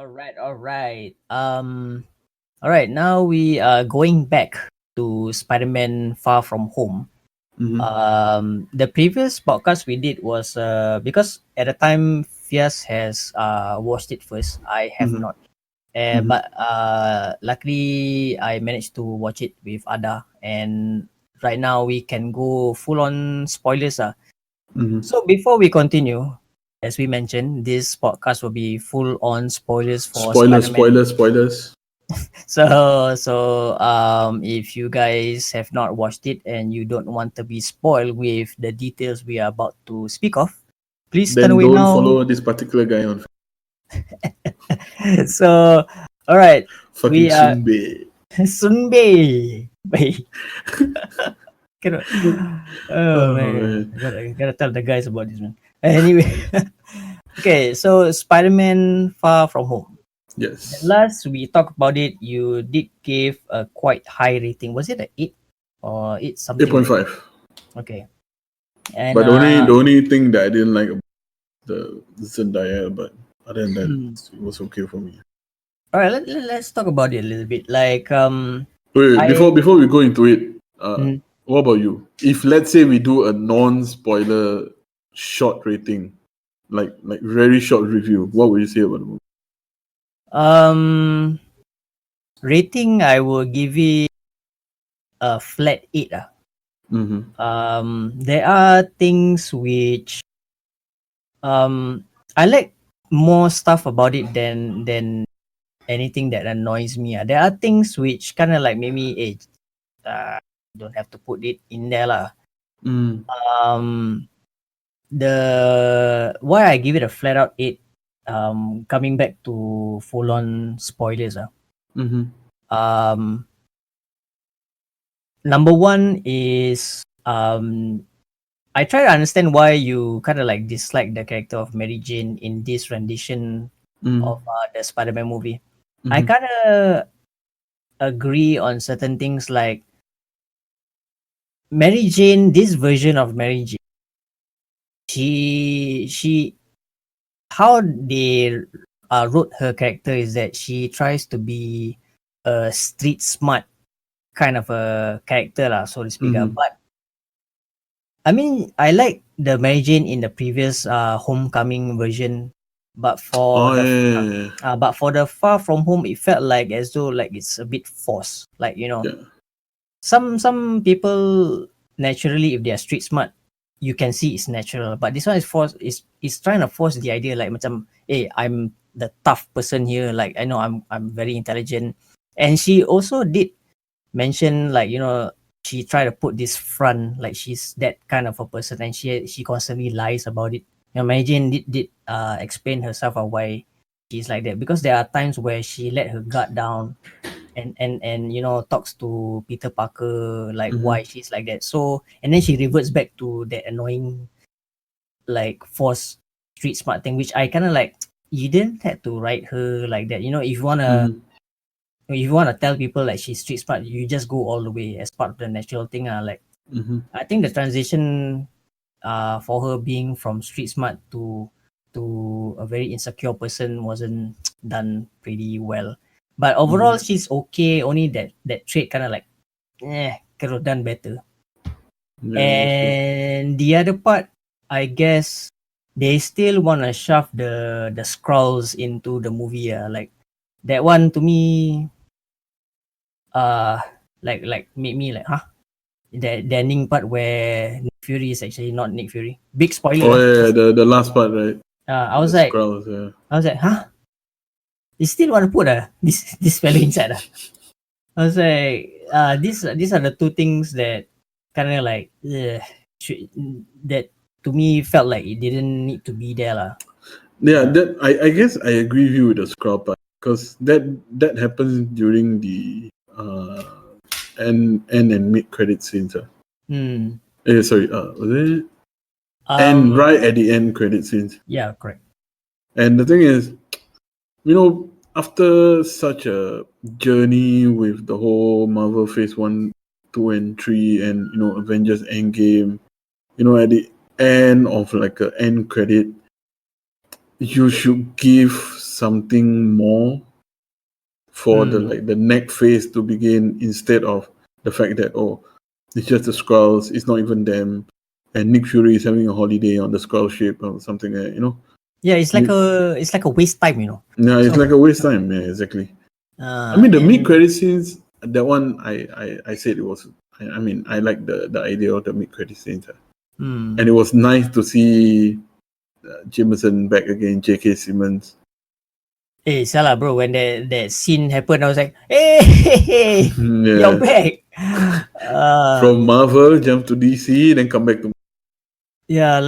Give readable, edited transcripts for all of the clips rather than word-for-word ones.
All right. All right. Now we are going back to Spider-Man: Far From Home. Mm-hmm. The previous podcast we did was because at the time Fias has watched it first. I have Mm-hmm. not. Mm-hmm. But luckily I managed to watch it with Ada, and right now we can go full on spoilers. Mm-hmm. So before we continue, as we mentioned, this podcast will be full on spoilers for Spoilers, Spider-Man. spoilers, spoilers. So if you guys have not watched it and you don't want to be spoiled with the details we are about to speak of, please turn Then away don't now. follow this particular guy on So all right, fucking we are Sunbay. Sunbei. Wait, cannot. Oh Oh man, man. gotta tell the guys about this man. Anyway, okay. So Spider-Man: Far From Home. The Yes. last we talked about it, you did give a quite high rating. Was it a 8 or 8 something like that? 8.5. Okay. And But the only thing that I didn't like about the Zendaya, but other than that, it was okay for me. all right, let's talk about it a little bit. Like Wait, I before we go into it, mm, what about you? If let's say we do a non-spoiler short rating, like very short review, what would you say about the movie? um rating, I will give it a flat 8. Mm-hmm. There are things which um I like more stuff about it than anything that annoys me. There are things which kind of like maybe don't have to put it in there lah. Mm. Um, the why I give it a flat out 8. Coming back to full on spoilers. Mm-hmm. Um, Number one is I try to understand why you kind of like dislike the character of Mary Jane in this rendition Mm. of the Spider-Man movie. I Mm-hmm. kind of agree on certain things like Mary Jane. This version of Mary Jane, she how they wrote her character is that she tries to be a street smart kind of a character lah, so to speak. Mm-hmm. But I mean, I like the Mary Jane in the previous Homecoming version, but Oh yeah. for the Far From Home, it felt like as though like it's a bit forced. Like Yeah. some people naturally, if they are street smart, you can see it's natural. But this one is forced. Is trying to force the idea like macam, hey, I'm the tough person here. Like I know I'm very intelligent, and she also did mention like she tried to put this front like she's that kind of a person, and she constantly lies about it. Imagine did explain herself of why she's like that, because there are times where she let her guard down and talks to Peter Parker like Mm-hmm. why she's like that. So and then she reverts back to that annoying like force street smart thing, which I kind of like. You didn't have to write her like that. Mm-hmm. If you wanna tell people like she's street smart, you just go all the way as part of the natural thing. Like Mm-hmm. I think the transition for her being from street smart to a very insecure person wasn't done pretty well. But overall, Mm-hmm. she's okay. Only that trait kind of like, could have done better. Yeah, that's true. And the other part, I guess, they still wanna shove the scrolls into the movie. Like that one to me, uh, like made me like, huh? The ending part where Nick Fury is actually not Nick Fury. Big Oh spoiler. yeah, the last part, right? I The was like, scrolls, yeah. huh? You still want to put this fellow inside? I was like, these are the two things that kind of like that to me felt like it didn't need to be there lah. Yeah, that I guess I agree with you with the scroll part because that happens during the end and mid credit scenes. Hmm. Sorry, was it and Um. right at the end credit scenes? Yeah. Correct. And the thing is, after such a journey with the whole Marvel Phase 1, 2, and 3, and Avengers Endgame, at the end of like a end credit, you should give something more for the Mm. like the next phase to begin instead of the fact that it's just the Skrulls, it's not even them, and Nick Fury is having a holiday on the Skrull ship or something like that, you know. Yeah, it's like You, a waste time, you know. yeah, it's So like a waste time. Yeah, exactly. I mean, the mid and credit scenes, that one, I said it was. I mean, I like the idea of the mid credit scenes, and it mm, was nice to see Jameson back again, J.K. Simmons. salah bro, when that scene happened, I was like, hey, you're Yeah, back. from Marvel jump to DC, then come back to. Yeah,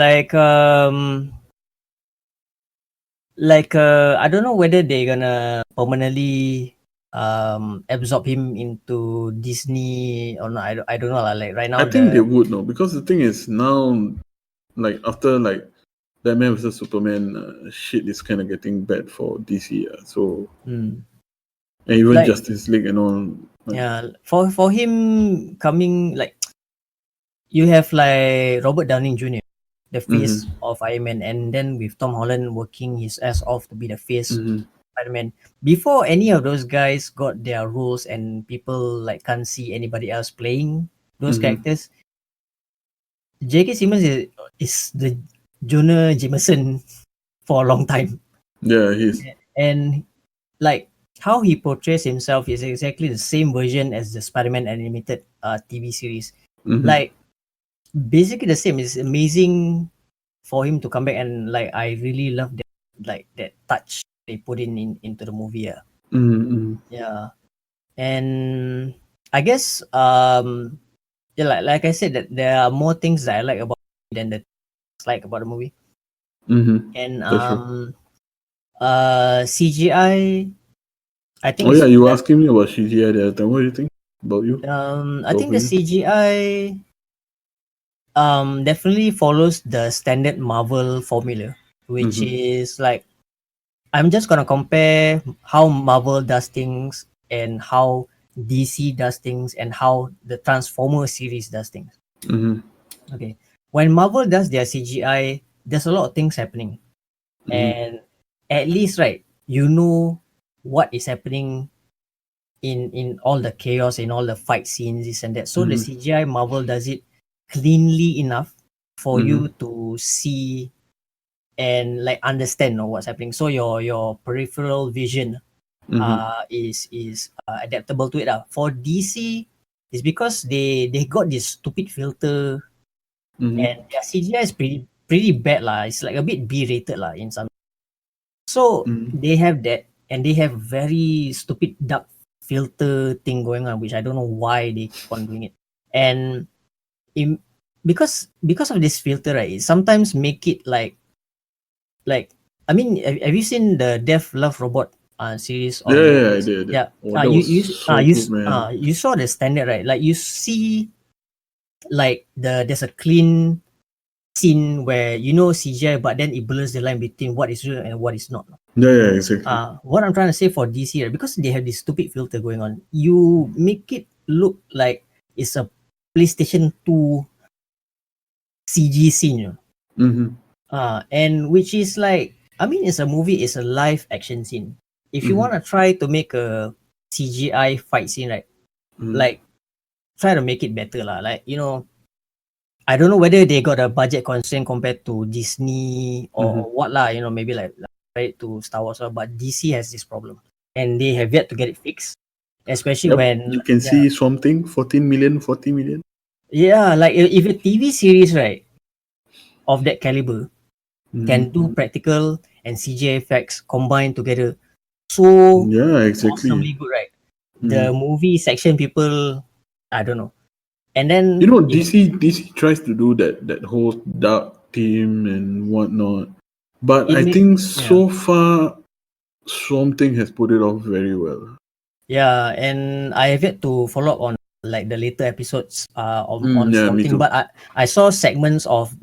I don't know whether they're gonna permanently absorb him into Disney or not. I don't know lah. Like right I now think they the would know because the thing is now, like after like Batman vs Superman, shit is kind of getting bad for DC. So mm, and even like Justice League and all. Like, yeah, for him coming, like you have like Robert Downing Jr., the face mm-hmm, of Iron Man, and then with Tom Holland working his ass off to be the face mm-hmm, Spider-Man. Before any of those guys got their roles and people like can't see anybody else playing those mm-hmm. characters, J.K. Simmons is the Jonah Jameson for a long time, Yeah, he's. and like how he portrays himself is exactly the same version as the Spider-Man animated TV series. Mm-hmm, Like basically the same. It's amazing for him to come back, and like I really love that, like that touch they put into the movie. Yeah, mm-hmm, yeah, and I guess yeah, like I said, that there are more things that I like about it than the things like about the movie. mm-hmm. And That's true. CGI, I think Oh yeah, it's you were asking me about CGI the other time. What do you think about you? I Your think the opinion? CGI definitely follows the standard Marvel formula, which Mm-hmm, is like I'm just gonna compare how Marvel does things and how DC does things and how the Transformer series does things. mm-hmm, Okay. When Marvel does their CGI, there's a lot of things happening. mm-hmm, And at least, right, you know what is happening in all the chaos, in all the fight scenes, this and that. So the mm-hmm, CGI Marvel does it cleanly enough for mm-hmm, you to see and like understand, what's happening. So your peripheral vision mm-hmm, is adaptable to it. For DC, it's because they got this stupid filter, and mm-hmm, their CGI is pretty bad lah. It's like a bit B rated lah in some. So mm-hmm. they have that, and they have very stupid dark filter thing going on, which I don't know why they keep on doing it. And in, because of this filter, right, it sometimes make it like I mean, have you seen the Death Love Robot series Yeah, on yeah, I Netflix? did, I did. Yeah. Oh, that was so good, man. You saw the standard, right? Like you see like there's a clean scene where CGI, but then it blurs the line between what is real and what is not. Yeah, yeah, exactly. What I'm trying to say for DC, right, because they have this stupid filter going on, you make it look like it's a PlayStation 2 CG scene, Mm-hmm, and which is like, I mean, it's a movie, it's a live action scene. If you mm-hmm, want to try to make a CGI fight scene, right, mm-hmm, like try to make it better lah. Like I don't know whether they got a budget constraint compared to Disney mm-hmm. or what lah. Maybe like right to Star Wars, but DC has this problem, and they have yet to get it fixed. Especially Yep, when you can yeah, see something 14 million, 40 million. yeah, like if a TV series, right, of that caliber can Mm-hmm. do practical and CGI effects combined together so Yeah, exactly. awesomely good, right? Mm-hmm. The movie section people, I don't know, and You then know, DC tries to do that whole dark theme and whatnot, but it I make think yeah. so far something has put it off very well. Yeah, and I have yet to follow up on like the later episodes on Yeah, me Swamp Thing, too. but I saw segments of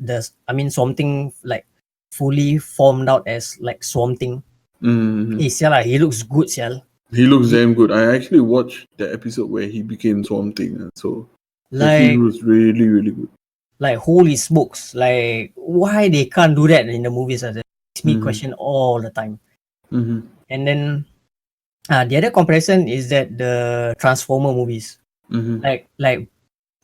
Swamp Thing like fully formed out as like Swamp Thing. Mm-hmm. Sial lah, he looks good, sial. He looks He damn good. I actually watched the episode where he became Swamp Thing, so actually he like was really really good. holy smokes, like why they can't do that in the movies? It makes makes me question all the time. Mm-hmm. And then the other comparison is that the Transformer movies, Mm-hmm. like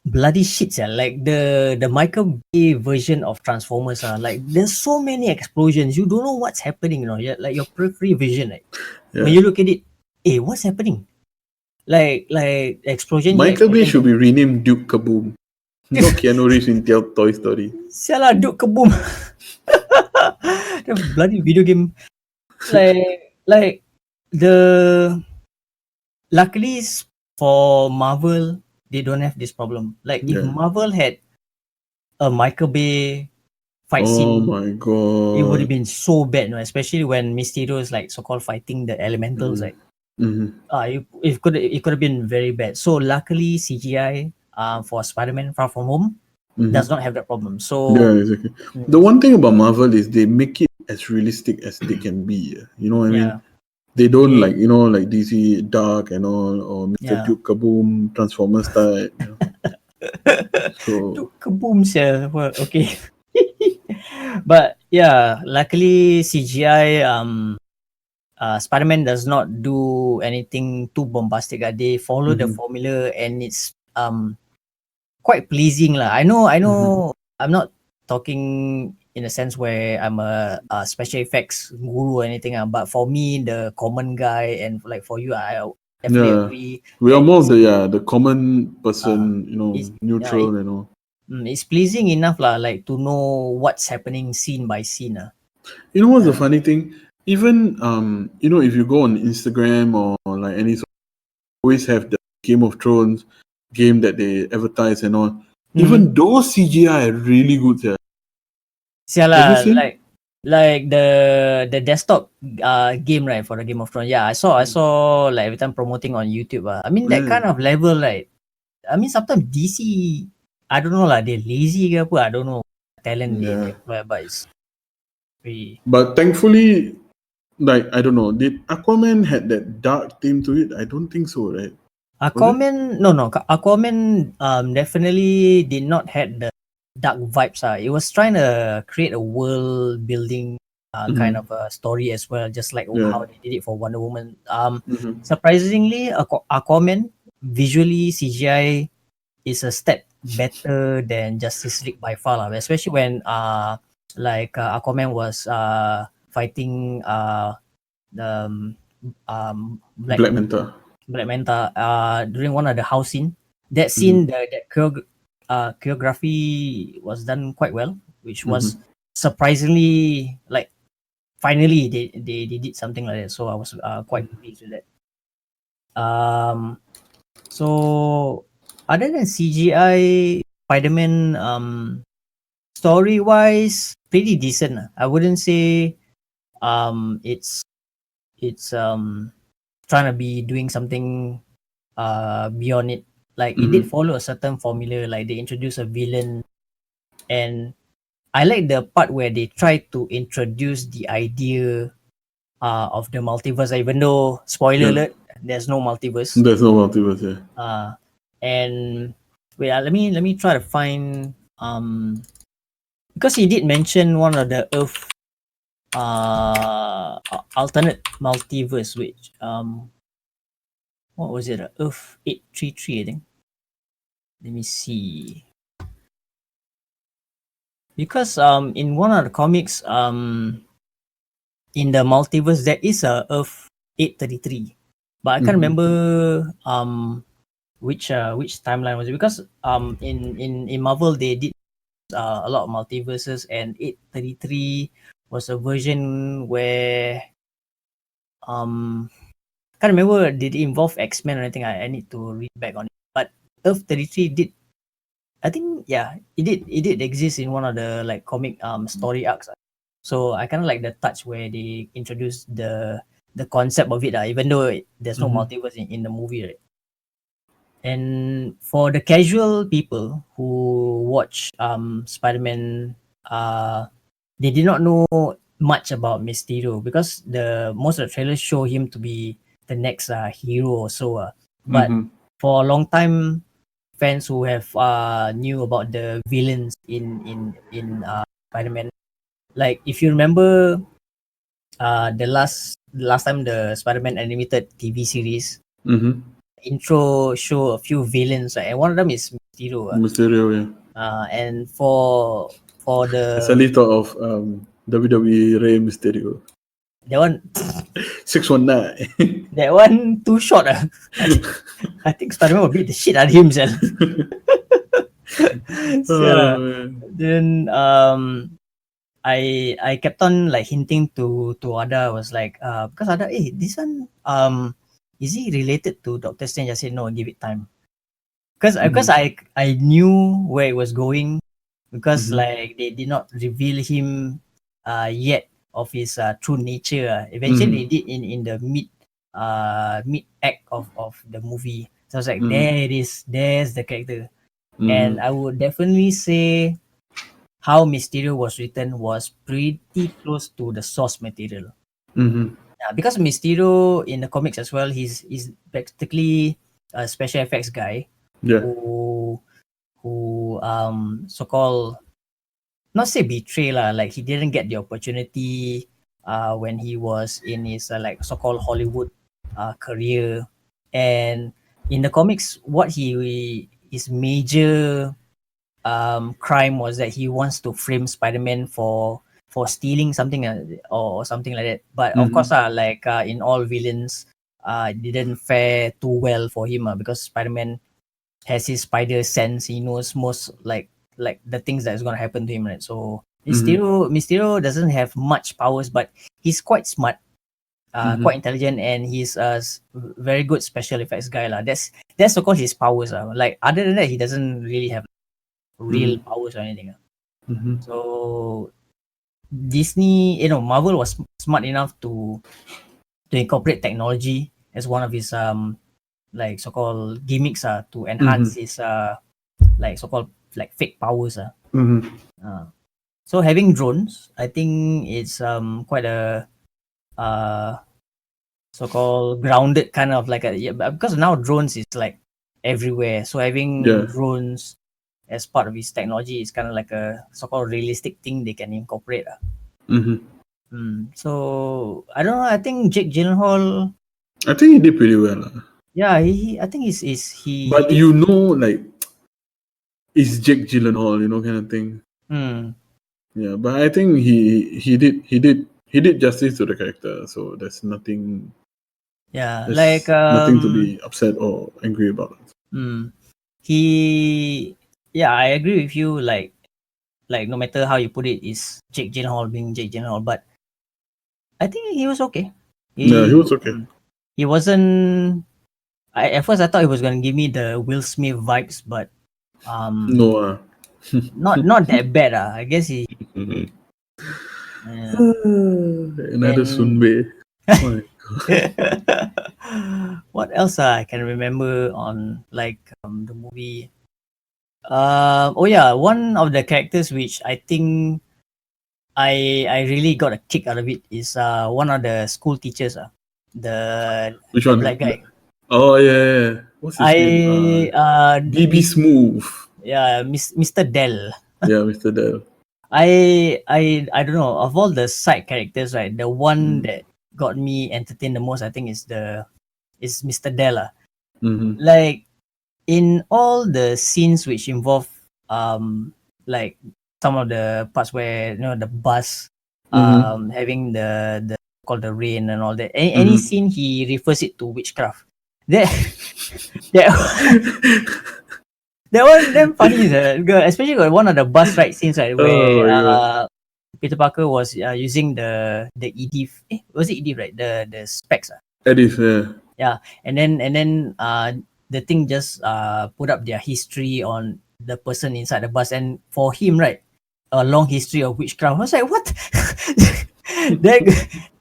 bloody shit, yeah. Like the Michael Bay version of Transformers are like there's so many explosions. You don't know what's happening, you know. Yeah, like your periphery vision, like when Yeah. you look at it, hey, what's happening? Like explosion here, Michael Bay explosion should there. be renamed Duke Kaboom. Not Keanu Reeves in Toy Story. Sialah, Duke Kaboom. The bloody video game. Like the luckily for Marvel, they don't have this problem. Like if Yeah. Marvel had a Michael Bay fight Oh scene, my it would have god. been so bad, no? Especially when Mysterio is like so-called fighting the elementals. Like, Mm-hmm. it could have been very bad. So luckily, CGI for Spider-Man Far From Home Mm-hmm. does not have that problem. Yeah, So exactly. The mm, one thing about Marvel is they make it as realistic as they can be. You know what I mean? yeah, They don't they like, like DC Dark and all, or Mr. yeah. Duke Kaboom, Transformers type. So, Dude, kaboom, sir. Well, okay. But yeah, luckily CGI Spider-Man does not do anything too bombastic. They follow the mm-hmm. formula and it's quite pleasing lah. I Mm-hmm. know I'm not talking in a sense where I'm a special effects guru or anything, but for me, the common guy, and like for you, I definitely Yeah. agree We are that more of the common uh person, it's neutral and all. it's pleasing enough lah, like to know what's happening scene by scene. You know what's the Uh, funny thing? Even if you go on Instagram or like any sort, always have the Game of Thrones game that they advertise and all. mm-hmm. Even those CGI are really good. Yeah. Have you Sialah, seen? like the desktop game, right, for the Game of Thrones. Yeah, I saw like every time promoting on YouTube. I mean that Yeah. kind of level, right? I mean sometimes DC, I don't know lah, they lazy ke apa, I don't know talent they Yeah. acquire, but it's pretty. But thankfully, like I don't know, did Aquaman had that dark theme to it? I don't think so, right? Was it? Aquaman, no, Aquaman definitely did not had the dark vibes. It was trying to create a world building kind Mm-hmm. of a story as well, just like Yeah. how they did it for Wonder Woman. Mm-hmm. Surprisingly, Aquaman visually CGI is a step better than Justice League by far, lah. Especially when Aquaman was fighting the Black Black Manta. Black Manta during one of the house scene. That Mm-hmm. scene, the choreography was done quite well, which Mm-hmm. was surprisingly like finally they did something like that. So I was quite pleased with that. Um, so other than CGI, Spider-Man story wise pretty decent. I wouldn't say it's trying to be doing something beyond it. Like it did Mm-hmm. follow a certain formula. Like they introduced a villain, and I like the part where they try to introduce the idea of the multiverse. Even though spoiler Yeah. alert, there's no multiverse. There's no multiverse. Yeah. Uh, and wait, let me try to find because he did mention one of the Earth alternate multiverse, which what was it? Earth 833, I think. Let me see. Because in one of the comics in the multiverse there is a Earth 833, but I can't Mm-hmm. remember which timeline was it, because in Marvel they did a lot of multiverses, and 833 was a version where um can't remember did it involve X-Men or anything. I need to read back on it, but Earth 33 did, I think, yeah, it did exist in one of the like comic story arcs. So I kind of like the touch where they introduce the concept of it, even though there's no Mm-hmm. multiverse in the movie, right? And for the casual people who watch Spider-Man, they did not know much about Mysterio because the most of the trailers show him to be the next hero or so. But Mm-hmm. for a long time, fans who have knew about the villains in Spider-Man, like if you remember, the last time the Spider-Man animated TV series Mm-hmm. intro show a few villains, right? And one of them is Mysterio. Mysterio, yeah. And for I the suddenly thought of WWE Rey Mysterio. that one 619. that one too short. I think Spider-Man will beat the shit out of himself. Oh, So, man. then I kept on like hinting to Ada. Was like because Ada, hey, this one is he related to Doctor Strange? I said no, give it time. Because Mm-hmm. I knew where it was going, because Mm-hmm. like they did not reveal him yet of his true nature. Eventually they Mm-hmm. did in the mid act of the movie. So I was like, Mm-hmm. there it is, there's the character. And Mm-hmm. I would definitely say how Mysterio was written was pretty close to the source material. Mm-hmm. Yeah, because Mysterio in the comics as well, he's practically a special effects guy Yeah. who so called, not say betray lah, like he didn't get the opportunity when he was in his like so called Hollywood career. And in the comics, what he his major crime was that he wants to frame Spider-Man for stealing something or something like that. But of course, Mm-hmm. like in all villains, it didn't fare too well for him because Spider-Man has his spider sense. He knows most like the things that is gonna happen to him, right? So Mm-hmm. Mysterio doesn't have much powers, but he's quite smart, Mm-hmm. quite intelligent, and he's a very good special effects guy lah. That's so called his powers. Like other than that, he doesn't really have real Mm-hmm. powers or anything. Mm-hmm. So Disney, Marvel was smart enough to incorporate technology as one of his like so-called gimmicks to enhance Mm-hmm. his like so-called like fake powers. Mm-hmm. Uh. So having drones, I think it's quite a uh so-called grounded kind of like a, yeah, because now drones is like everywhere. So having Yeah. drones as part of his technology is kind of like a so-called realistic thing they can incorporate. Mm-hmm. So I don't know. I think Jake Gyllenhaal, I think he did pretty well. yeah, I think he But did. like, it's Jake Gyllenhaal, kind of thing. Hmm. Yeah, but I think he did justice to the character, so Yeah, like there's nothing to be upset or angry about. hmm, he, yeah, I agree with you. Like no matter how you put it, is Jake Gyllenhaal being Jake Gyllenhaal, but I think he was okay. Yeah, he He was okay. he wasn't. At first I thought he was gonna give me the Will Smith vibes, but No, not that bad. I guess he. Mhm. Yeah. Another Then Sunbei. My what else I can remember on like the movie? Oh yeah, one of the characters which I think I really got a kick out of it is one of the school teachers. Which The one? black guy. Oh yeah. What's his name? I BB Smooth. yeah, Mr. Dell. Yeah, Mr. Dell. I don't know, of all the side characters, right? The one Mm. that got me entertained the most, I think, is Mr. Dell. Mm-hmm. Like in all the scenes which involve like some of the parts where the bus Mm-hmm. having the called the rain and all that. Any Mm-hmm. scene he refers it to witchcraft. That that that one damn funny, especially got one of the bus ride scenes, right, Oh where my god. Peter Parker was using the EDIF. Was it EDIF, right? The specs. Edith, yeah. Yeah, and then the thing just put up their history on the person inside the bus, and for him, right, a long history of witchcraft. I was like, what? that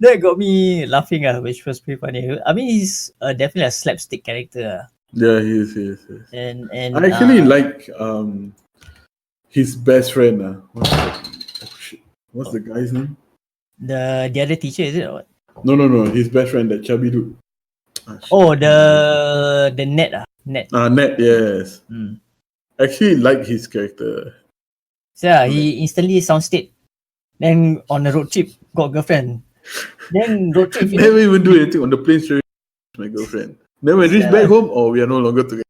that got me laughing, which was pretty funny. I mean, he's definitely a slapstick character. Yeah, he is. And I actually like his best friend. Oh shit. What's the guy's name? the other teacher, is it or what? No. His best friend, that chubby dude. Ah shit. Oh, I can't remember. the net. Ned, yes. Mm. Actually like his character. So yeah, Like, he instantly sound state. Then on the road trip got girlfriend. Then road trip finish. Never even do anything on the plane straight with my girlfriend. Then when I reach back Sia. home, oh, we are no longer together.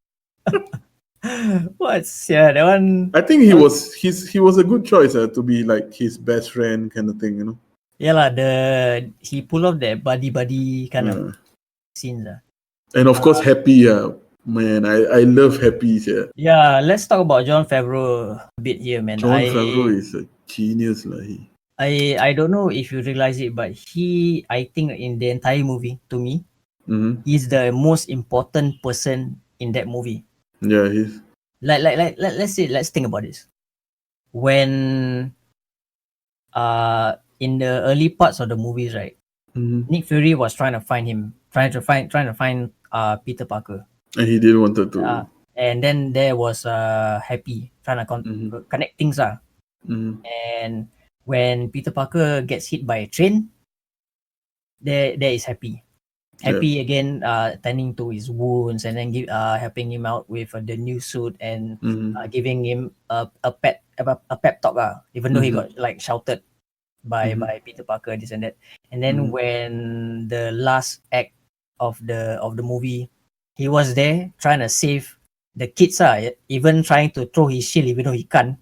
What's yeah, that one? I think he was a good choice to be like his best friend kind of thing, you know. Yeah lah, he pull off that buddy kind of Yeah. scenes. And of course, Happy. Man, I love Happy. Yeah. Yeah, let's talk about Jon Favreau a bit here, man. John Favreau is a genius, lah. I don't know if you realize it, but I think in the entire movie, to me, Mm-hmm. he's the most important person in that movie. Yeah, he's. Let's think about this. When in the early parts of the movies, right? Mm-hmm. Nick Fury was trying to find Peter Parker. And he didn't wanted Uh, to. and then there was Happy trying to Mm-hmm. connect things. Mm-hmm. And when Peter Parker gets hit by a train, there is Happy. Yeah. Happy again, tending to his wounds and then helping him out with the new suit and Mm-hmm. giving him a pep talk. Even though he Mm-hmm. got like shouted by Mm-hmm. Peter Parker, this and that. And then Mm-hmm. when the last act of the movie, he was there trying to save the kids. Even trying to throw his shield even though he can't.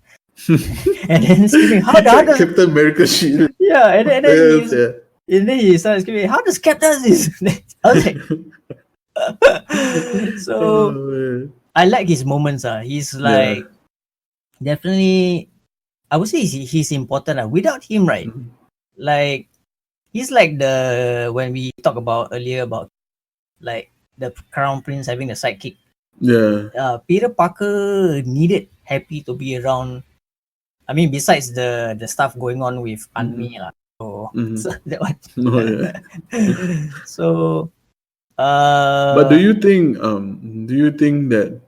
And then screaming, how It's like does Captain America shield. yeah, Yes, yeah. and then he started screaming, how does Cap does this? I was like, so Oh, man. I like his moments. He's Yeah. like definitely, I would say he's important. Without him, right? Mhm. Like he's like the when we talked about earlier about like the crown prince having the sidekick. Yeah. Peter Parker needed Happy to be around. I mean, besides the stuff going on with Aunt Mm-hmm. May lah. So, Mm-hmm. so that one. Oh, yeah. So But do you think that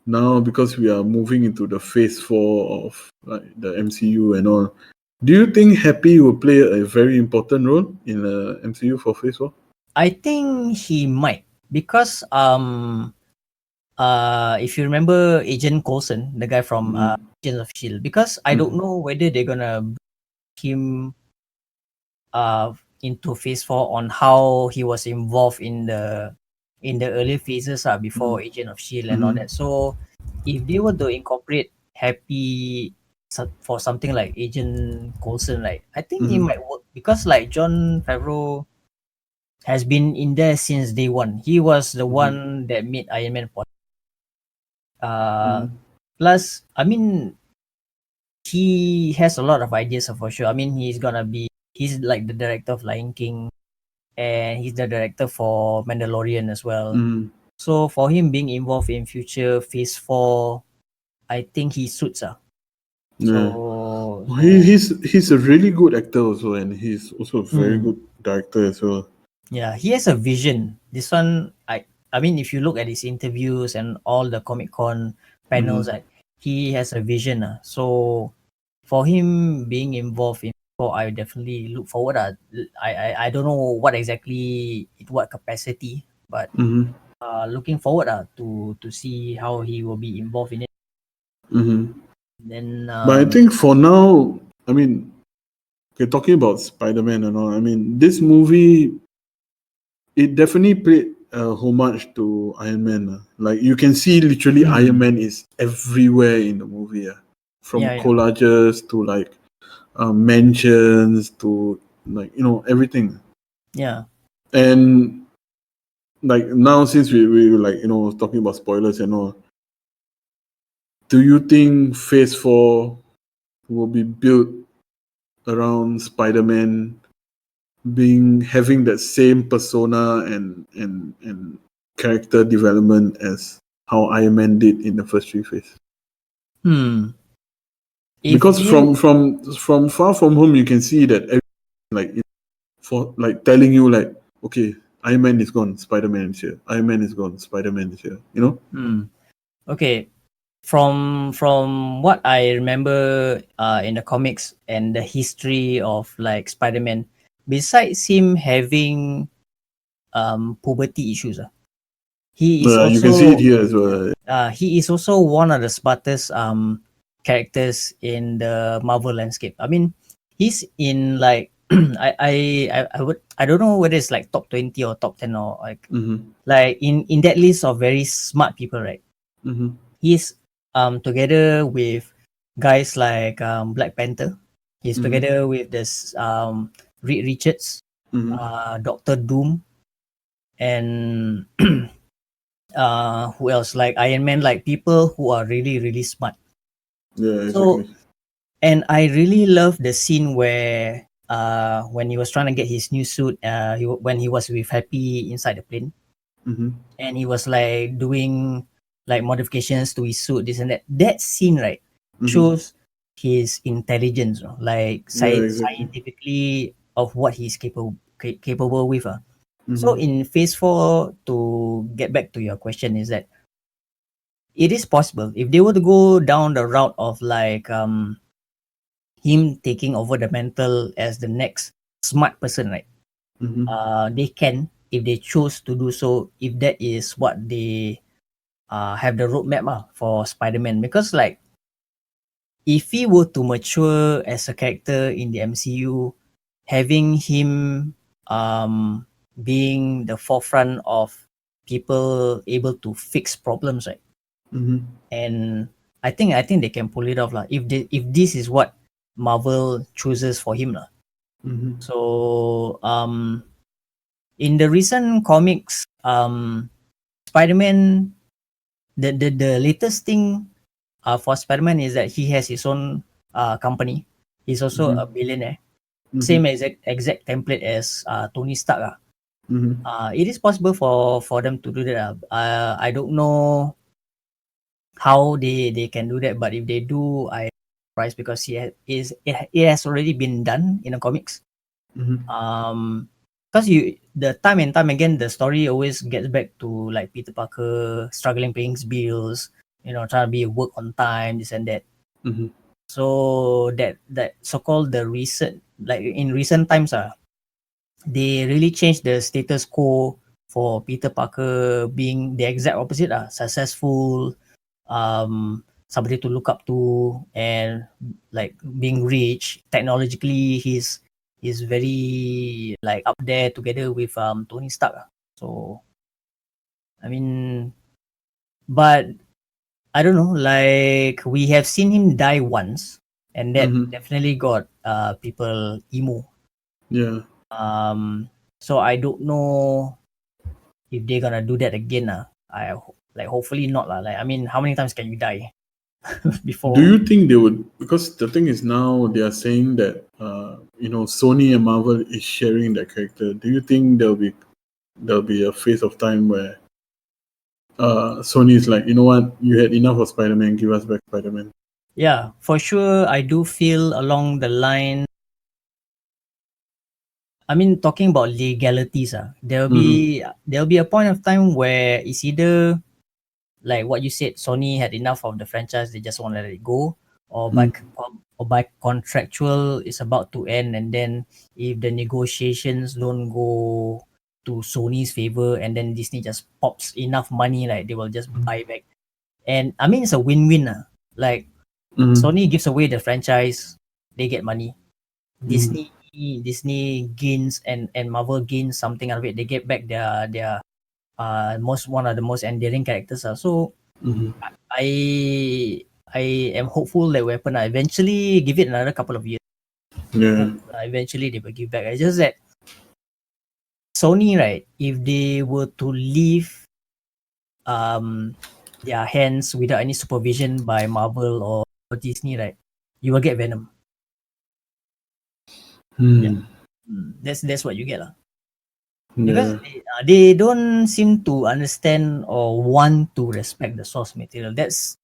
now, because we are moving into the phase 4 of like the MCU and all, do you think Happy will play a very important role in the MCU for phase 4? I think he might because if you remember Agent Coulson, the guy from Mm-hmm. Agents of Shield, because I don't know whether they're gonna bring him into phase 4 on how he was involved in the early phases before Agent of Shield and all Mm-hmm. that. So if they were to incorporate Happy for something like Agent Coulson, like I think it Mm-hmm. might work because like Jon Favreau has been in there since day one. He was the one that made Iron Man possible. Mm-hmm. Plus, I mean, he has a lot of ideas for sure. I mean, he's like the director of Lion King and he's the director for Mandalorian as well. Mm-hmm. So for him being involved in future phase 4, I think he suits. Yeah. So Well, so he's a really good actor also, and he's also a very mm, good director as well. yeah, he has a vision. This one, I mean, if you look at his interviews and all the Comic Con panels, he has a vision. So for him being involved in, I definitely look forward. I don't know what exactly, what capacity, but Mm-hmm. looking forward to see how he will be involved in it. Mm-hmm. Then But I think for now, I mean, okay, talking about Spider-Man and all, I mean, this movie, it definitely paid homage to Iron Man. Like, you can see literally Iron Man is everywhere in the movie. From yeah, collages to like mentions to like, everything. yeah. And like now, since we like, talking about spoilers and all, do you think Phase 4 will be built around Spider-Man having that same persona and character development as how Iron Man did in the first three phases? If Because they from Far From Home, you can see that like for like telling you like, okay, Iron Man is gone, Spider-Man is here. Iron Man is gone, Spider-Man is here. You know? okay, from what I remember in the comics and the history of like Spider-Man, besides him having puberty issues, he is You can see it also here as well. one of the smartest characters in the Marvel landscape. I mean, he's in like I don't know whether it's like top 20 or top 10 or Mm-hmm. like in that list of very smart people, right? Mm-hmm. He's together with guys like Black Panther. He's Mm-hmm. together with this Reed Richards, Mm-hmm. Doctor Doom, and who else, like Iron Man, like people who are really really smart. Yeah, So, exactly. and I really love the scene where when he was trying to get his new suit, when he was with Happy inside the plane, Mm-hmm. and he was like doing like modifications to his suit, this and that. That scene, right, Mm-hmm. shows his intelligence, like Yeah, exactly. scientifically of what he's capable with. So Mm-hmm. in phase four, to get back to your question, is that it is possible if they were to go down the route of like him taking over the mantle as the next smart person, right? Mm-hmm. They can, if they choose to do so, if that is what they have the roadmap for Spider-Man. Because like if he were to mature as a character in the MCU, having him being the forefront of people able to fix problems, right? Mm-hmm. And I think they can pull it off, lah. If this is what Marvel chooses for him, lah. Mm-hmm. So in the recent comics, Spider-Man, the latest thing for Spider-Man is that he has his own company. He's also a Mm-hmm. billionaire. Mm-hmm. Same exact template as Tony Stark. Mm-hmm. It is possible for them to do that. I don't know how they can do that, but if they do, I surprised because it has already been done in the comics. Mm-hmm. Because you the time and time again, the story always gets back to like Peter Parker struggling paying his bills, trying to be work on time, this and that. Mm-hmm. So that so-called the recent, like in recent times, they really changed the status quo for Peter Parker being the exact opposite, successful, somebody to look up to, and like being rich technologically. He's very like up there together with Tony Stark. So I mean, but I don't know, like we have seen him die once, and that Mm-hmm. definitely got people emo. Yeah. So I don't know if they're gonna do that again. Like hopefully not lah. Like I mean, how many times can you die Do before? you think they would? Because the thing is now they are saying that Sony and Marvel is sharing that character. Do you think there'll be a phase of time where Sony is like, you know what, you had enough of Spider-Man, give us back Spider-Man. Yeah, for sure. I do feel along the line. I mean, talking about legalities, Mm-hmm. there'll be a point of time where it's either like what you said, Sony had enough of the franchise, they just want to let it go, or by contractual it's about to end, and then if the negotiations don't go to Sony's favor, and then Disney just pops enough money, like they will just buy back. And I mean, it's a win-win. Like Mm-hmm. Sony gives away the franchise, they get money. Mm-hmm. Disney gains, and Marvel gains something out of it. They get back their most one of the most endearing characters. So Mm-hmm. I I am hopeful that Weapon eventually, give it another couple of years. Yeah. Hope eventually they will give back. It's just that Sony, right? If they were to leave um their hands without any supervision by Marvel or Disney, right? You will get Venom. Yeah, Hmm. that's what you get, lah. Because Yeah. they don't seem to understand or want to respect the source material. That's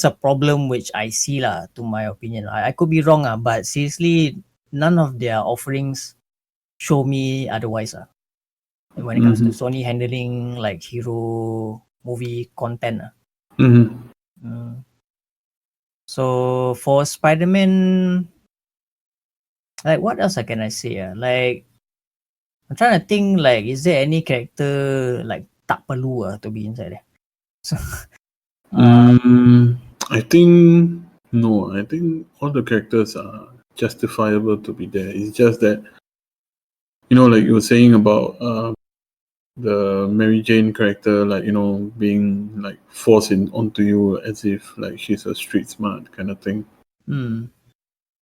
a problem which I see, lah, to my opinion. I could be wrong, but seriously, none of their offerings show me otherwise. When it comes to Mm-hmm. Sony handling like hero movie content. Mm-hmm. Mm. So for Spider-Man, like what else can I say? Like I'm trying to think, like is there any character like tak perlu to be inside there? So, uh, Mm, I think no. I think all the characters are. justifiable to be there. It's just that, you know, like you were saying about the Mary Jane character, like, you know, being like forced onto you as if like she's a street smart kind of thing. Mm.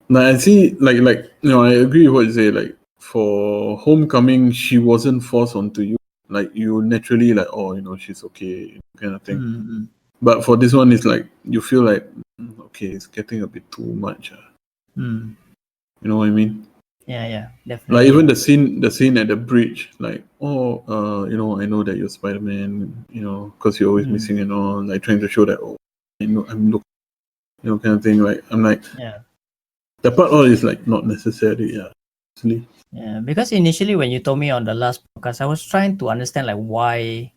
Like I see, like you know, I agree with what you say. Like for Homecoming, she wasn't forced onto you. Like you naturally like, oh, you know, she's okay, kind of thing. Mm. But for this one, it's like you feel like, okay, it's getting a bit too much. Mm. You know what I mean? Yeah, Like definitely. even the scene at the bridge, like, oh, you know, I know that you're Spider-Man, you know, because you're always Mm. missing and all, like trying to show that, oh, I know, I'm looking, you know, kind of thing. Like I'm like, Yeah. the part all is like not necessary, yeah. Actually. Yeah, because initially when you told me on the last podcast, I was trying to understand like why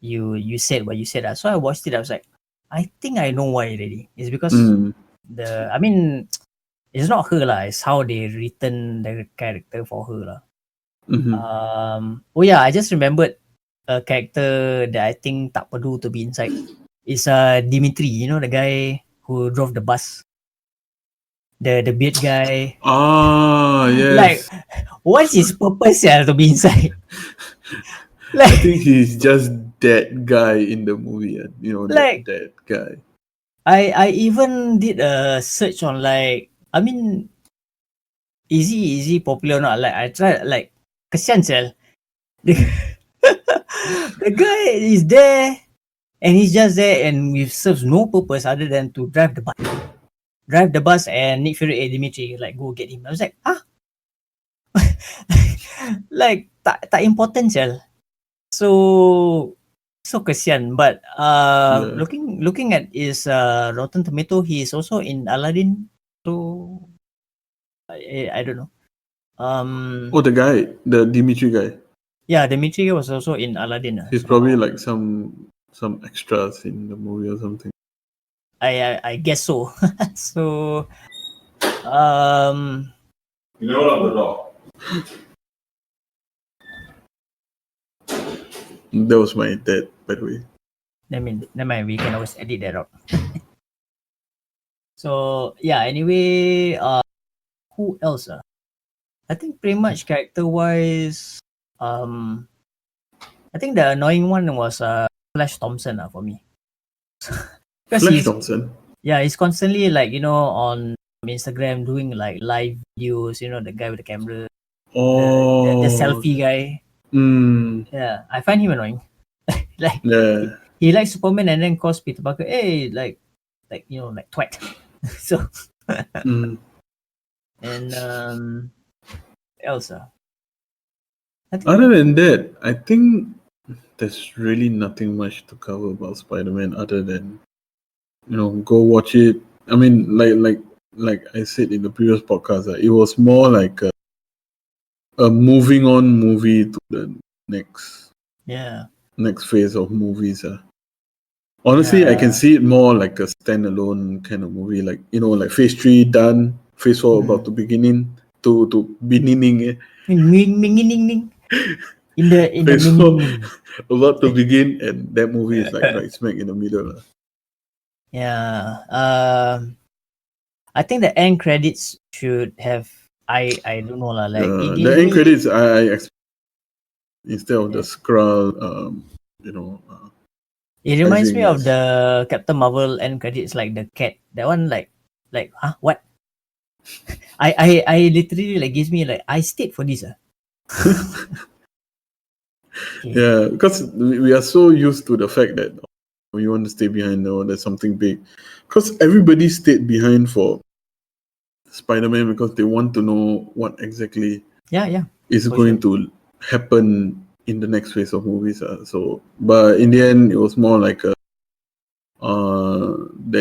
you said what you said. So I watched it. I was like, I think I know why already. It's because Mm, I mean, it's not her lah. It's how they written the character for her lah. mm-hmm. Oh yeah, I just remembered a character that I think tak perlu to be inside. It's Dimitri. You know the guy who drove the bus, the beard guy. Ah, Like, yes. what's his purpose to be inside? I Like, think he's just that guy in the movie, you know, like that guy. I even did a search on like, I mean, is he popular or not? Like I tried like, kesian sel. The, the guy is there and he's just there and he serves no purpose other than to drive the bus. Drive the bus and Nick Fury and Dimitri like go get him. I was like, ah, like tak important sel. So kesian. But Yeah. looking at his Rotten Tomato, he is also in Aladdin. So I don't know. Oh, the guy, the Dimitri guy. Yeah, Dimitri was also in Aladdin. He's probably So like some extras in the movie or something. I guess so. So um You know what the oh, door. That was my dad, by the way. I mean never mind, we can always edit that out. So yeah, anyway, who else? I think pretty much character wise, um I think the annoying one was Flash Thompson for me. Because Flash Thompson. he's constantly like, on Instagram doing like live videos, the guy with the camera, the Oh, selfie guy. mm, Yeah, I find him annoying. Like yeah. he likes Superman and then calls Peter Parker, hey, like like twat. So Mm. and Elsa. I Other think than that, I think there's really nothing much to cover about Spider-Man other than, you know, go watch it. I mean, like I said in the previous podcast, it was more like a moving on movie to the next yeah. next phase of movies. Honestly, I can Yeah. see it more like a standalone kind of movie, like, you know, like Phase 3 done, Phase 4 about Mm. to beginning to beginning, Ming in the Phase 4 ming. about to begin, and that movie is like right smack in the middle. Yeah. I think the end credits should have. I don't know lah. Like it The gives end me. credits, I expect instead of the Yeah. scroll, you know, It reminds me rising of as the Captain Marvel end credits, like the cat. That one, like huh? What? I literally like gives me like I stayed for this. Okay. yeah, because we are so used to the fact that we want to stay behind or there's something big, because everybody stayed behind for Spider-Man because they want to know what exactly Yeah, is for going sure. to happen in the next phase of movies. So, but in the end, it was more like there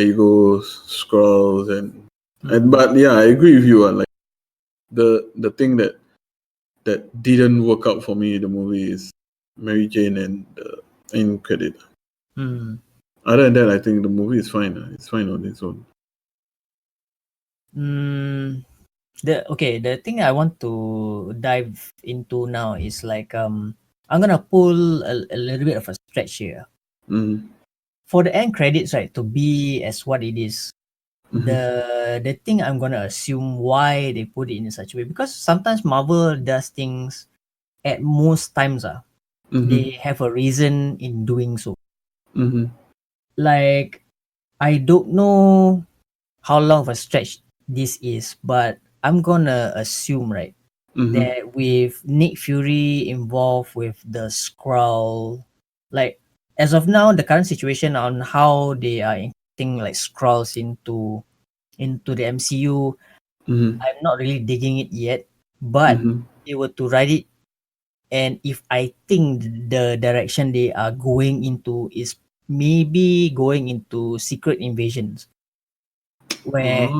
you go, scrolls and Mm. but yeah, I agree with you. Like the thing that didn't work out for me in the movie is Mary Jane and the end credit. Mm. Other than that, I think the movie is fine. It's fine on its own. Mm. The thing I want to dive into now is like I'm gonna pull a little bit of a stretch here Mm. for the end credits, right, to be as what it is. the thing I'm gonna assume why they put it in such a way, because sometimes Marvel does things at most times they have a reason in doing so. Like, I don't know how long of a stretch this is, but I'm gonna assume, right, that with Nick Fury involved with the Skrull, like, as of now, the current situation on how they are including like Skrulls into the MCU, I'm not really digging it yet. But they were to write it, and if I think the direction they are going into is maybe going into secret invasions, where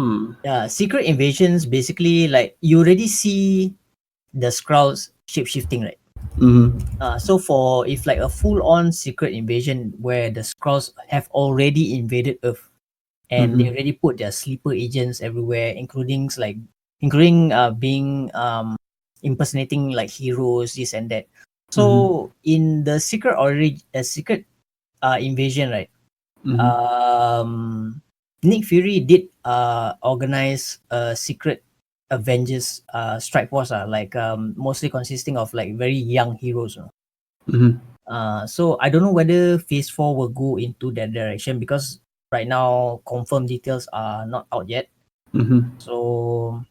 secret invasions basically, like, you already see the Skrulls shape shifting, right? So for if like a full on secret invasion where the Skrulls have already invaded Earth, and they already put their sleeper agents everywhere, including being impersonating like heroes, this and that. So in the secret invasion, right? Nick Fury did organize a secret Avengers strike force, like mostly consisting of like very young heroes. So I don't know whether Phase 4 will go into that direction, because right now confirmed details are not out yet. So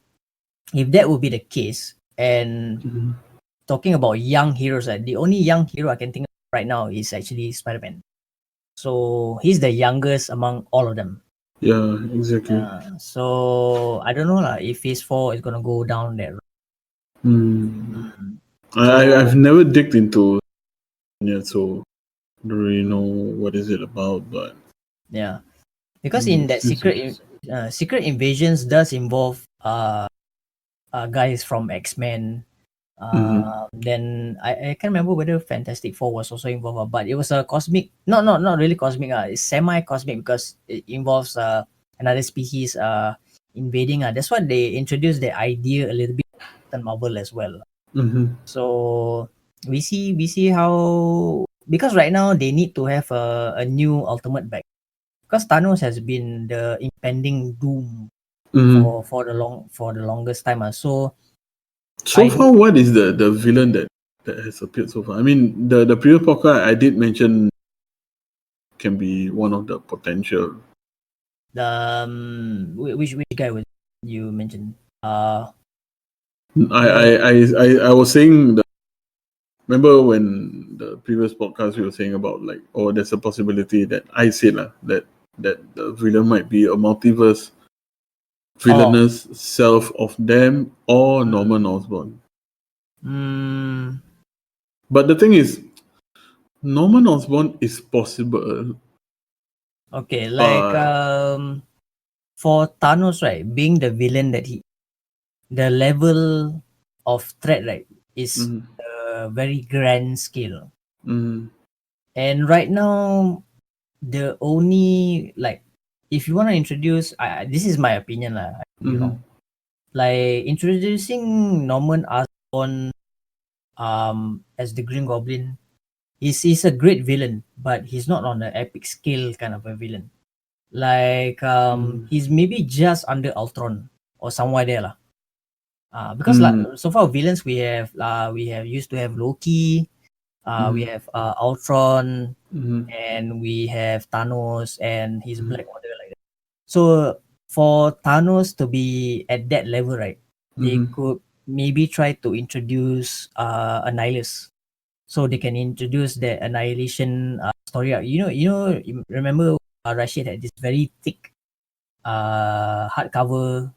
if that would be the case, and talking about young heroes, the only young hero I can think of right now is actually Spider-Man. So he's the youngest among all of them. Yeah, exactly. So I don't know lah if Phase 4 is gonna go down that road. Mm. I've So never digged into it, so don't really know what is it about, but yeah, because in that seems interesting. secret invasions does involve guys from X-Men. Then I can't remember whether Fantastic Four was also involved, but it was a cosmic, not really cosmic, it's semi-cosmic, because it involves another species invading. That's why they introduced the idea a little bit in Marvel as well. So we see how, because right now they need to have a new ultimate back, because Thanos has been the impending doom for the longest time. So So I far, what is the villain that has appeared so far? I mean, the previous podcast I did mention can be one of the potential. which guy was you mentioned? I I The I I, I was saying that. Remember when the previous podcast we were saying about, like, oh, there's a possibility that I said that the villain might be a multiverse oh villainous self of them or mm, Norman Osborn. mm, But the thing is, Norman Osborn is possible, okay, like but for Thanos, right, being the villain that the level of threat, right, is mm, a very grand scale. mm, And right now, the only, like, if you want to introduce, this is my opinion lah, I could be mm, wrong. Like introducing Norman Osborn as the Green Goblin, he's a great villain, but he's not on the epic scale kind of a villain. Like mm, he's maybe just under Ultron or somewhere there lah. Because like mm, so far villains we have used to have Loki, we mm, have Ultron, mm, and we have Thanos and his Black Order, like that. So for Thanos to be at that level, right, they mm, could maybe try to introduce Annihilus, so they can introduce the Annihilation story arc. You remember Rashid had this very thick hardcover.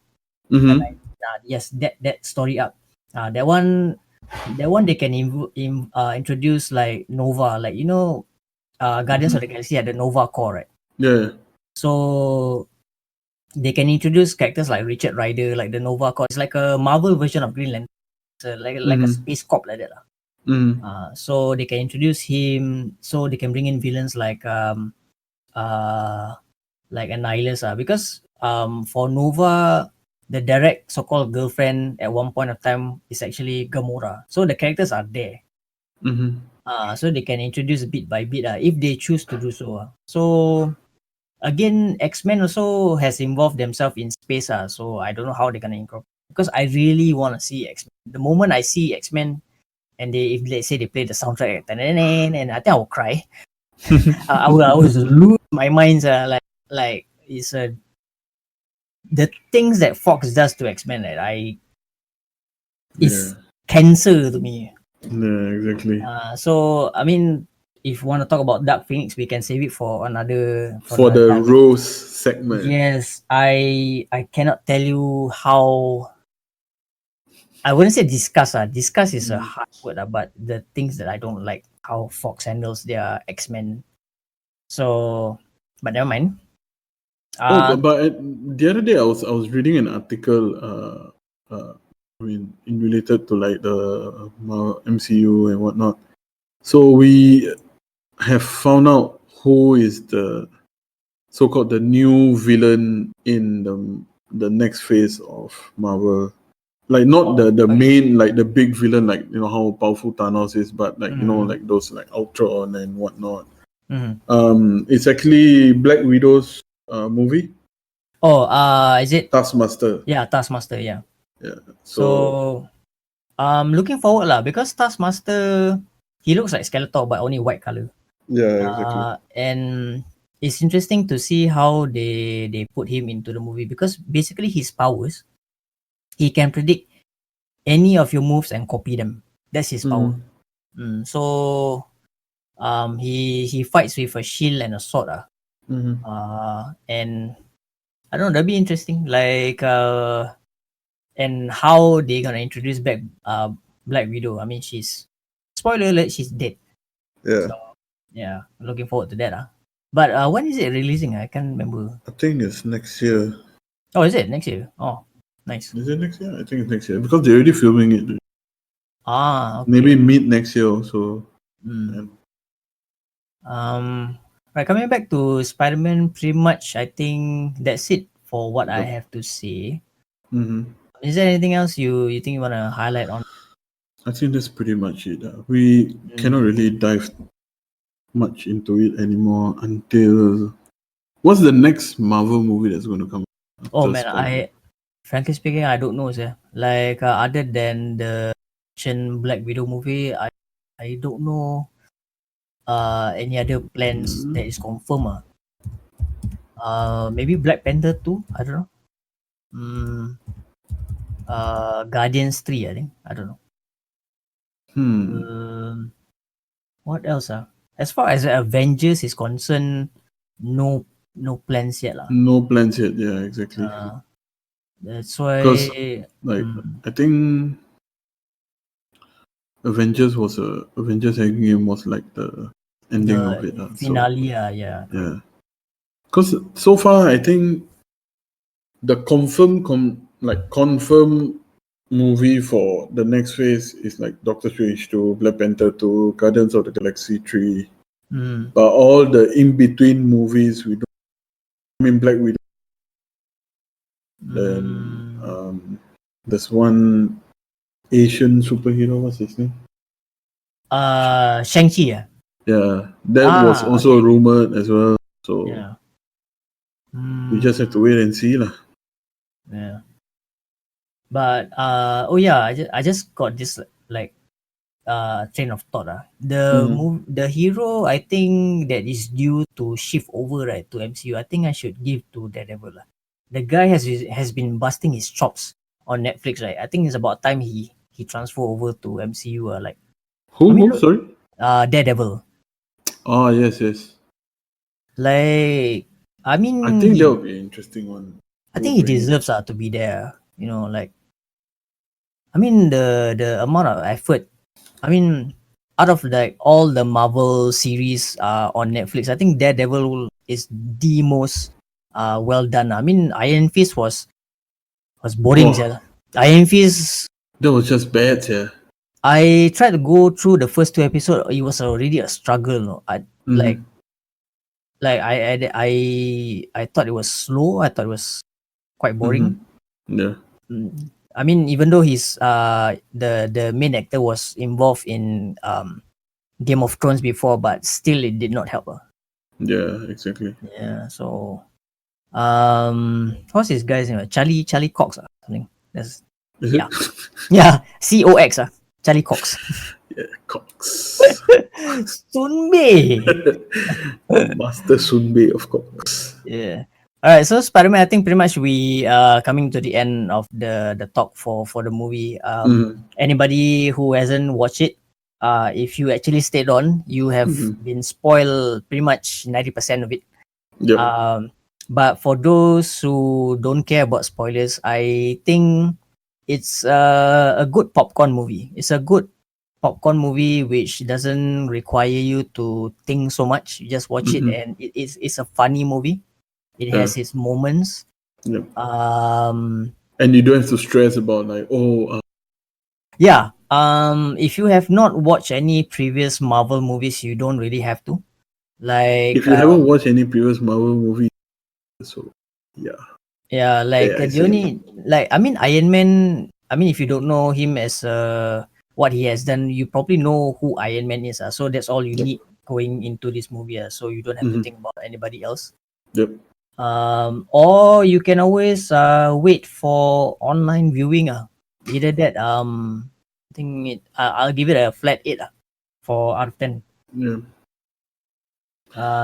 mm, Yes, that story arc. That one they can introduce like Nova, like Guardians of the Galaxy had the Nova Corps, right? yeah, So they can introduce characters like Richard Rider, like the Nova Corps. It's like a Marvel version of Green Lantern. It's like a mm, space cop like that lah. mm, So they can introduce him. So they can bring in villains uh like Annihilus, because for Nova, the direct so-called girlfriend at one point of time is actually Gamora. So the characters are there. mm, So they can introduce bit by bit if they choose to do so. So again, X-Men also has involved themselves in space, so I don't know how they're gonna incorporate, because I really want to see X-Men. The moment I see X-Men and they, if let's say they play the soundtrack, and I think I will cry. I was lose my mind, like it's the things that Fox does to X-Men, that I Yeah. is cancer to me. Yeah, exactly. So I mean, if you want to talk about Dark Phoenix, we can save it for For another the time. Rose segment. Yes, I cannot tell you how. I wouldn't say discuss. Discuss is a Mm. hard word, but the things that I don't like how Fox handles their X-Men. So, but never mind. Oh, Uh the other day I was reading an article. I mean, in related to like the MCU and whatnot. So we have found out who is the so-called the new villain in the next phase of Marvel. Like not oh, the okay. main, like the big villain, like you know how powerful Thanos is, but like you know Mm-hmm. like those like Ultron and whatnot. Mm-hmm. It's actually Black Widow's movie, Oh, is it? Taskmaster. Yeah, Taskmaster. Yeah. Yeah. So So, looking forward lah, because Taskmaster, he looks like Skeletor but only white color. yeah, exactly. And it's interesting to see how they put him into the movie, because basically his powers, he can predict any of your moves and copy them. That's his power. Mm-hmm. So he fights with a shield and a sword. Mm-hmm. And I don't know, that'd be interesting. Like and how they gonna introduce back Black Widow. I mean, she's, spoiler alert, she's dead. Yeah. So yeah, looking forward to that. But when is it releasing? I can't remember. I think it's next year. Oh, is it next year? Oh, nice. Is it next year? I think it's next year because they're already filming it. Okay. Maybe mid next year also. Mm. And Right, coming back to Spider-Man, pretty much I think that's it for what I yep. have to say. Mm-hmm. Is there anything else you think you wanna highlight on? I think that's pretty much it. We Mm. cannot really dive much into it anymore until what's the next Marvel movie that's going to come Oh after man, Spider-Man? frankly speaking, I don't know, sir. Like other than the Black Widow movie, I don't know any other plans Mm, that is confirmed. Maybe Black Panther 2, I don't know. Mm, Guardians 3, I think. I don't know. hmm. Um, what else? As far as Avengers is concerned, no no plans yet. No plans yet. Yeah, exactly. Uh, that's Because why. like Mm, I think Avengers Endgame was like the ending of the it. So finale, yeah, correct. yeah. Because so far I think the confirm movie for the next phase is like Doctor Strange 2, Black Panther 2, Guardians of the Galaxy 3. Mm, But all the in between movies we don't, I mean Black Widow, then mm, there's one Asian superhero, what's his name? Shang-Chi, yeah. Yeah. That was also Okay. rumored as well. So Yeah. we just have to Mm, wait and see lah. yeah. But oh yeah, I just got this like train of thought. Mm-hmm. The hero I think that is due to shift over, right, to MCU, I think I should give to Daredevil. The guy has been busting his chops on Netflix, right? I think it's about time he transfer over to MCU. Like I mean, Who? look, Sorry? Daredevil. Oh yes, yes. Like I I mean think that he would be an interesting one I to think he bring in. deserves to be there. Like I mean the amount of effort. I mean, out of like all the Marvel series on Netflix, I think Daredevil is the most well done. I mean, Iron Fist was boring, Oh, sir. Iron Fist, that was just bad, yeah. I tried to go through the first two episodes. It was already a struggle. I Mm-hmm. like I thought it was slow. I thought it was quite boring. Mm-hmm. Yeah. I mean, even though he's the main actor was involved in Game of Thrones before, but still it did not help. Yeah, exactly. Yeah. So what's this guy's name? Charlie Cox or something. That's Is it? yeah. Yeah. COX Charlie Cox. Yeah, Cox. Sunbei. Master Sunbei of Cox. Yeah. All right. So Spider-Man, I think pretty much we are coming to the end of the talk for the movie. Mm-hmm. Anybody who hasn't watched it, if you actually stayed on, you have Mm-hmm. been spoiled pretty much 90% of it. Yep. Um, but for those who don't care about spoilers, I think it's a good popcorn movie. It's a good popcorn movie which doesn't require you to think so much. You just watch it, Mm-hmm. and it's a funny movie. It Yeah. has its moments. Yep. Um, And you don't have to stress about like, oh, yeah. If you have not watched any previous Marvel movies, you don't really have to. Like if you haven't watched any previous Marvel movie, so yeah, yeah, like yeah, I the see. only like I mean Iron Man. I mean, if you don't know him as what he has done, you probably know who Iron Man is. So that's all you Yep. need going into this movie. So you don't have to Mm-hmm. think about anybody else. Yep. Or you can always wait for online viewing. Either that. I think I'll give it a flat 8 for out of 10. Yeah.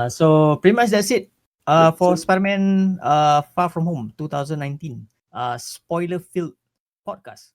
So pretty much that's it. That's For it. Spider-Man Far From Home 2019. Spoiler filled podcast.